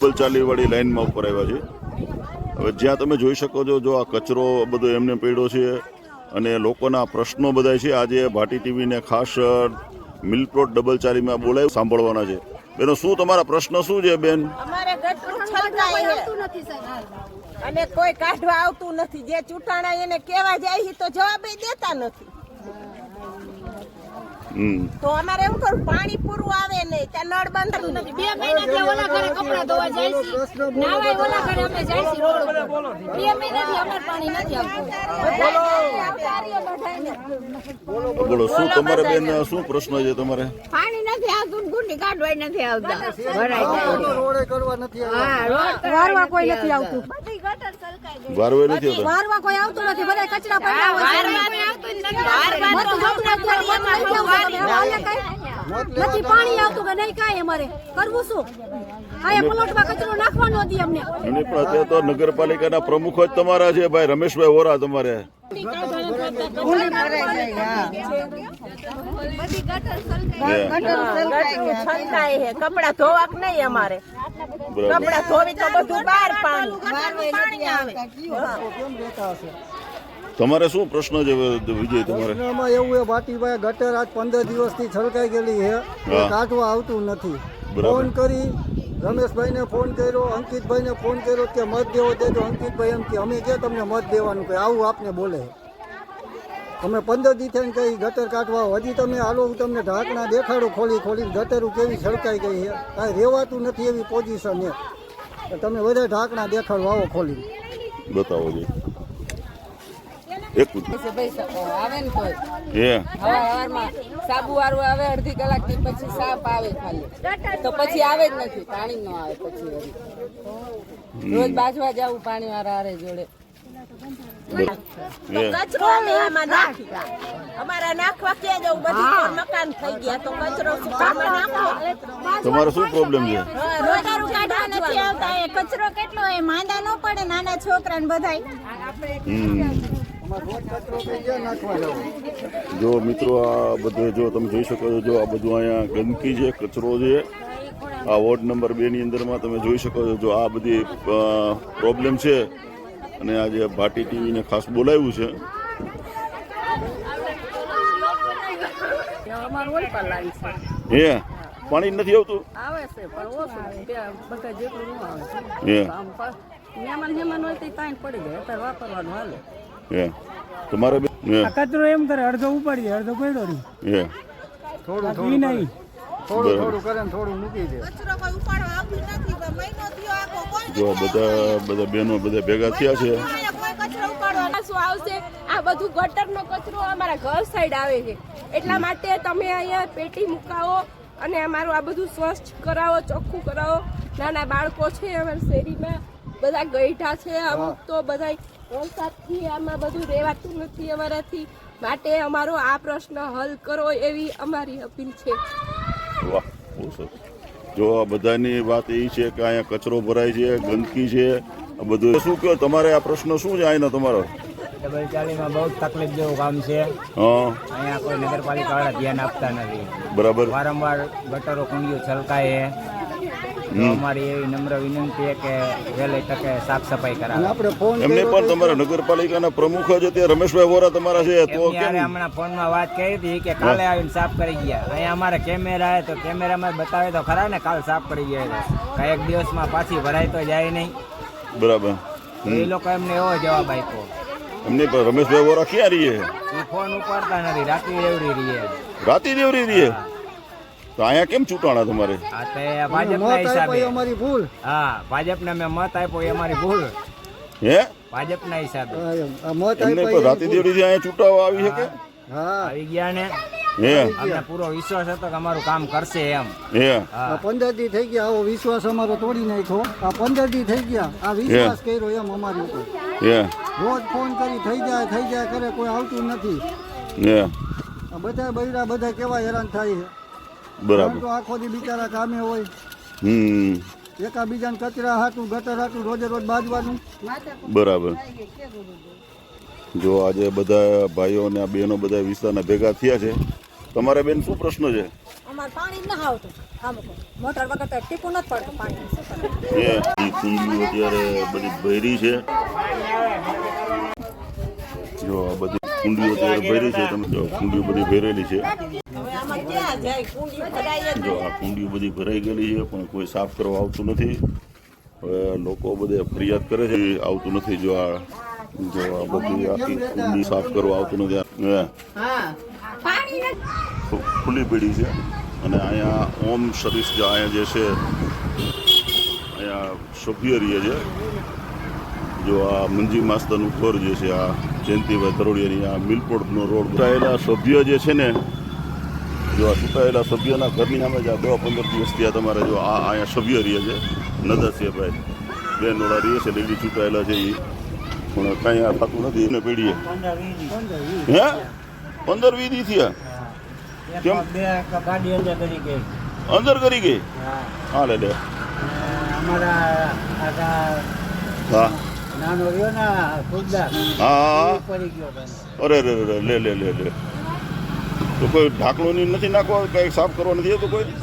ચાલીવાળી લાઈનમાં ઉપર આવ્યા છે. હવે જ્યાં તમે જોઈ શકો છો, જો આ કચરો બધો એમને પડ્યો છે અને લોકોના પ્રશ્નો બધા છે. આજે ભાટી ટીવીને ખાસ મિલપ્લોટ ડબલ ચાલીમાં બોલાવી સાંભળવાના છે. બેનો, શું તમારા પ્રશ્ન શું છે બેન? અમારે ગટરું છલકાય છે અને કોઈ કાઢવા આવતું નથી. જે ચૂંટાણા એને કેવા જાય તો જવાબ દેતા નથી. તો અમારે એવું કરું, પાણી પૂરું આવે નહીં, ત્યાં નળ બંધ નથી. 2 મહિનાથી ઓલા ઘરે કપડા ધોવા જાય છે, નાવાય ઓલા ઘરે અમે જાય છે રોડ ઉપર. 2 મહિનાથી અમાર પાણી નથી આવતું. બોલો, શું તમારે બેન, શું પ્રશ્ન છે તમારે? પાણી નથી આવતું, ગુંડી કાઢવાય નથી આવતા, ભરાઈ જાય. રોડે કરવા નથી હા, રોડ વારવા કોઈ નથી આવતું. વારવે નથી આવતા? વારવા કોઈ આવતું નથી, બધા કચરા પડ્યા હોય છે. વારવા આવતું જ નથી. નથી પાણી આવતું કે નહીં, કાંઈ અમારે કરવું શું? આયા પ્લોટમાં કચરો નાખવાનો હતી અમને. એમની પણ અત્યારે તો નગરપાલિકાના પ્રમુખ જ તમારા છે, ભાઈ રમેશભાઈ વોરા. તમારે છલકાય છે. કપડા ધોવા નહીં અમારે. કપડા ધોવી તો બધું બહાર પાણી આવે. તમારે શું પ્રશ્ન છે વિજય? તમારે પ્રશ્નમાં એવું છે, ભાટીભાઈ ગટર આજ 15 દિવસથી છલકાઈ ગયેલી છે, કાઢવા આવતું નથી. ફોન કરી રમેશભાઈને ફોન કર્યો, અંકિતભાઈને ફોન કર્યો કે મત દેવો દેજો. અંકિતભાઈ એમ કે અમે ક્યાં તમને મત દેવાનું કહે, આવું આપને બોલે. અમે 15 દી થઈને કહી ગટર કાઢવા, હજી તમે હાલો હું તમને ઢાંકણા દેખાડું ખોલીને ગટરું કેવી છલકાઈ ગઈ છે. કાંઈ રહેવાતું નથી એવી પોઝિશન છે. તમે બધા ઢાંકણા દેખાડો, આવો ખોલીને બતાવો છે. એક આવે ને કોઈ હે હવારમાં સાબુ વાળું આવે, અડધી કલાક થી પછી સાપ આવે ખાલી, તો પછી આવે જ નથી. પાણી નો આવે પછી રોજ બાજવા જવું પાણી વાળા હારે જોડે. કચરો અમે આમાં નાખી, અમારા નાખવા ક્યાં જવું? બધી મકાન થઈ ગયા તો કચરો નાખો. તમારે શું પ્રોબ્લેમ છે? રોટારું કાઢવા નથી આવતા. એ કચરો કેટલો હોય, માંદા ન પડે નાના છોકરા ને બધાય. જો મિત્રો, આ બધું જો તમે જોઈ શકો છો, જો આ બધું અહીંયા ગંદકી છે, કચરો છે. આ વોર્ડ નંબર 2 ની અંદરમાં તમે જોઈ શકો છો, જો આ બધી પ્રોબ્લેમ છે. અને આજે ભાટી ટીવીને ખાસ બોલાવ્યું છે. હે પાણી નથી આવતું? આવે છે પણ ઓછું, બધા જેટલું ન આવે. મહેમાન હોય તો પાણી પડી જાય, અત્યારે વાપરવાનું હાલે. હે તમારે કચરો એમ કરે, અડધો ઉપાડી દે, અડધો પડ્યો રહી. હે થોડું નહીં થોડું કરે ને થોડું મૂકી દે. કચરો કોઈ ઉપાડવા આવતું નથી. મહિનો થયો આખો કોઈ જો બધા બહેનો બધા ભેગા થયા છે. કચરો ઉપાડવા શું આવશે? આ બધું ગટરનો કચરો અમારા ઘર સાઈડ આવે છે, એટલા માટે તમે અહીંયા પેટી મુકાવો અને અમારું આ બધું સ્વચ્છ કરાવો, ચોખ્ખું કરાવો. નાના બાળકો છે અમારી શેરીમાં, બધા ગઈઢા છે, અમુક તો બધા વરસાદથી આમાં બધું રહેવાતું નથી અમારાથી. માટે અમારો આ પ્રશ્ન હલ કરો એવી અમારી અપીલ છે. વાહ, બહુ સરસ. જો આ બધાની વાત એ છે કે અહીંયા કચરો ભરાય છે, ગંદકી છે, આ બધું. શું કહો તમારે, આ પ્રશ્ન શું છે અહીંનો તમારો? ડબલ ચાલીમાં બહુ તકલીફ જેવું કામ છે. હા, અહીંયા કોઈ નગરપાલિકા વાળા ધ્યાન આપતા નથી. બરાબર. વારંવાર ગટરો કુંડીઓ છલકાય. અમારી એવી નમ્ર વિનંતી છે કે વહેલી તકે સાફ સફાઈ કરાવે. આપણે ફોન એમને પણ તમારા નગરપાલિકાના પ્રમુખ જ અત્યારે રમેશભાઈ વોરા તમારા છે, તો કેમ? હમણાં ફોનમાં વાત કરી હતી કે કાલે આવીને સાફ કરી ગયા. અહીંયા અમારે કેમેરા તો કેમેરામાં બતાવે તો ખરા ને, કાલ સાફ કરી ગયા. કઈ એક દિવસમાં પાછી ભરાય તો જાય નહીં. બરાબર. એ લોકો એમને એવો જવાબ આપ્યો. એમને પણ રમેશભાઈ વોરા ક્યાં રહીએ? એ ફોન ઉપાડતા નથી, રાતે રેવડી રહીએ. રાતી દેવરી રહીએ તો અહીંયા કેમ ચૂંટાણા તમારે? હા, તે ભાજપના હિસાબે. અમારી ભૂલ. હા, ભાજપને મેં મત આપ્યો એ અમારી ભૂલ. હે ભાજપના હિસાબે મત એમને પણ રાતી દેવરીથી અહીંયા ચૂંટાવા આવી શકે? હા, આવી ગયા ને. હે અમને પૂરો વિશ્વાસ હતો કે અમારું કામ કરશે એમ. હે 15 દી થઈ ગયા, આવો વિશ્વાસ અમારો તોડી નાખ્યો. આ 15 દી થઈ ગયા, આ વિશ્વાસ કર્યો એમ અમારી ઉપર. હે રોજ ફોન કરી થઈ જાય કરે, કોઈ આવતું નથી. હે આ બધા બૈરા બધા કેવા હેરાન થાય છે. બરાબર. તો આખો દી બિચારા કામે હોય, એકાબીજાને કચરા હાટું ગટર હાટું રોજે રોજ બાજવાનું. બરાબર. જો આજે બધા ભાઈઓ અને બહેનો બધા વિસ્તારના ભેગા થયા છે તમારે બેન શું પ્રશ્ન છે? અમારે પાણી ન આવતું મોટર વગર તો ટીપું નથી પડતું પાણી એ કુંડીઓ અત્યારે બધી ભરી છે. જો આ બધી કુંડીઓ અત્યારે ભરી છે. તમે જો કુંડીઓ બધી ભરેલી છે. હવે આમાં ક્યાં જાય કુંડી ભરાય જ જો આ કુંડીઓ બધી ભરાઈ ગયેલી છે પણ કોઈ સાફ કરવા આવતું નથી. હવે લોકો બધે ફરિયાદ કરે છે આવતું નથી. જો આ બધી આખી કુંડી સાફ કરવા આવતું નથી. ખુલ્લી પડી છે અને અહીંયા ઓમ સર્વિસ જે અહીંયા જે છે અહીંયા સભ્ય રહે છે. જો આ મંજી માસ્તરનું ઘર જે છે આ જયંતિભાઈ તરોડિયાની આ મિલપોર્ટનો રોડ ચૂંટાયેલા સભ્ય જે છે ને જો આ ચૂંટાયેલા સભ્યના ઘરની સામે જ આ 10-15 દિવસથી આ તમારે જો આ અહીંયા સભ્ય રહે છે નદાસિયાભાઈ બેનોડા રહે છે લેડી ચૂંટાયેલા છે એ પણ કાંઈ આ થતું નથી એને પેઢીએ. હે 15-20 દી થયા કેમ ગાડી અંદર કરી ગઈ અંદર કરી ગઈ? હા લે લે હા નાનો રહ્યો ને ખુદદાર હા પડી ગયો અરે રે રે લે લે લે લે તો કોઈ ઢાંકણું નથી નાખવા કંઈ સાફ કરવા નથી આવતું કોઈ?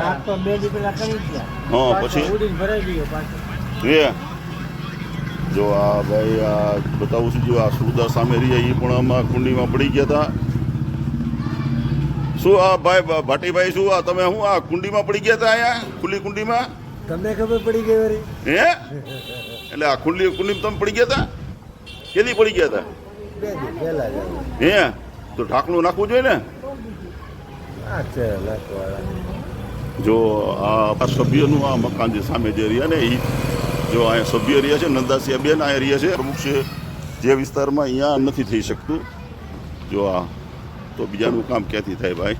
રાત તો 2 દી પેલા કરી ગયા. હા પછી ઉડીને ભરાઈ ગયો પાછો. એ જો આ ભાઈ આ બતાવું છું. જો આ સુરદાસ સામે રહ્યા એ પણ આમાં કુંડીમાં પડી ગયા હતા. શું આ ભાઈ ભાટીભાઈ શું આ તમે શું આ કુંડીમાં પડી ગયા હતા અહીંયા ખુલ્લી કુંડીમાં? તમને ખબર પડી ગઈ વળી? હે એટલે આ ખુલ્લી કુંડીમાં તમે પડી ગયા હતા? કેદી પડી ગયા હતા? 2 દી પહેલા જ હે તો ઢાંકણું નાખવું જોઈએ ને. આ છે લાખવાળા. જો આ સભ્યનું આ મકાન જે સામે જે રહ્યા ને એ જો અહીંયા સભ્ય રહ્યા છે નંદાસિયા બેન અહીંયા રહ્યા છે પ્રમુખ છે જે વિસ્તારમાં અહીંયા નથી થઈ શકતું. જો આ તો બીજાનું કામ ક્યાંથી થાય ભાઈ?